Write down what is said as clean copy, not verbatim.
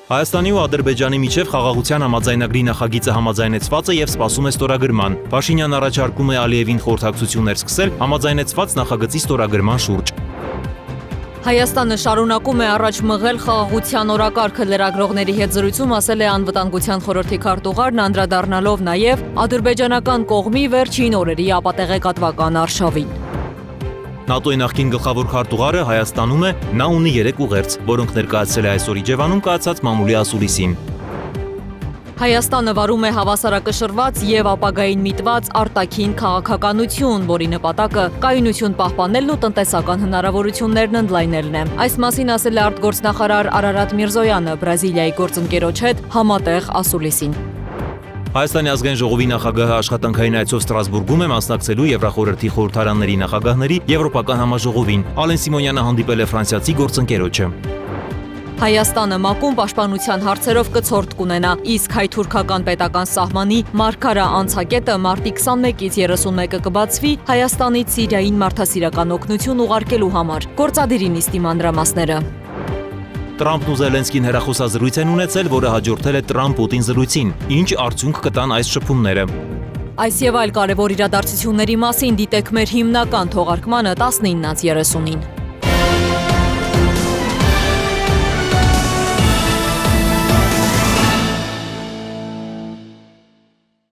Հայաստանի ու Ադրբեջանի միջև խաղաղության համաձայնագրի նախագիծը համաձայնեցված է եւ սպասում է ստորագրման։ Փաշինյանն առաջարկում է Ալիևին խորհրդակցություններ սկսել համաձայնեցված նախագծի ստորագրման շուրջ։ Հայաստանը շարունակում է առաջ մղել խաղաղության օրակարգը լրագրողների հետ զրույցում ասել է Անվտանգության խորհրդի քարտուղարն անդրադառնալով նաև ադրբեջանական կողմի վերջին օրերի ապատեղեկատվական արշավին։ ՆԱՏՕ-ի նախկին գլխավոր քարտուղարը Հայաստանում է, նա ունի 3 ուղերձ, որոնք ներկայացրել է այսօր Իջևանում կայացած մամուլի ասուլիսին։ Հայաստանը վարում է հավասարակշռված եւ ապագային միտված արտաքին քաղաքականություն, որի նպատակը կայունություն պահպանելն ու տնտեսական հնարավորություններն ընդլայնելն է։ Այս մասին ասել է արտգործնախարար Արարատ Միրզոյանը Բրազիլիայի գործընկերոջ հետ համատեղ ասուլիսին։ Հայաստանի ազգային ժողովի նախագահը աշխատանքային այցով Ստրասբուրգում է մասնակցելու Եվրախորհրդի խորհրդարանների նախագահների Եվրոպական համաժողովին։ Ալեն Սիմոնյանը հանդիպել է ֆրանսիացի գործընկերոջը։ Հայաստանը ՄԱԿ-ում պաշտպանության հարցերով կցորդ կունենա, իսկ հայ-թուրքական պետական սահմանի Մարգարա անցակետը մարտի 21-ից 31-ը կբացվի Հայաստանից Սիրիային մարդասիրական օգնություն ուղարկելու համար։ Գործադիրի նիստի մանրամասները։ Տրամփն ու Զելենսկին հեռախոսազրույց են ունեցել, որը հաջորդել է Տրամփ-Պուտին զրույցին։ Ինչ արդյունք կտան այս շփումները։ Այս եւ այլ կարևոր իրադարձությունների մասին դիտեք մեր հիմնական թողարկմանը 19:30-ին։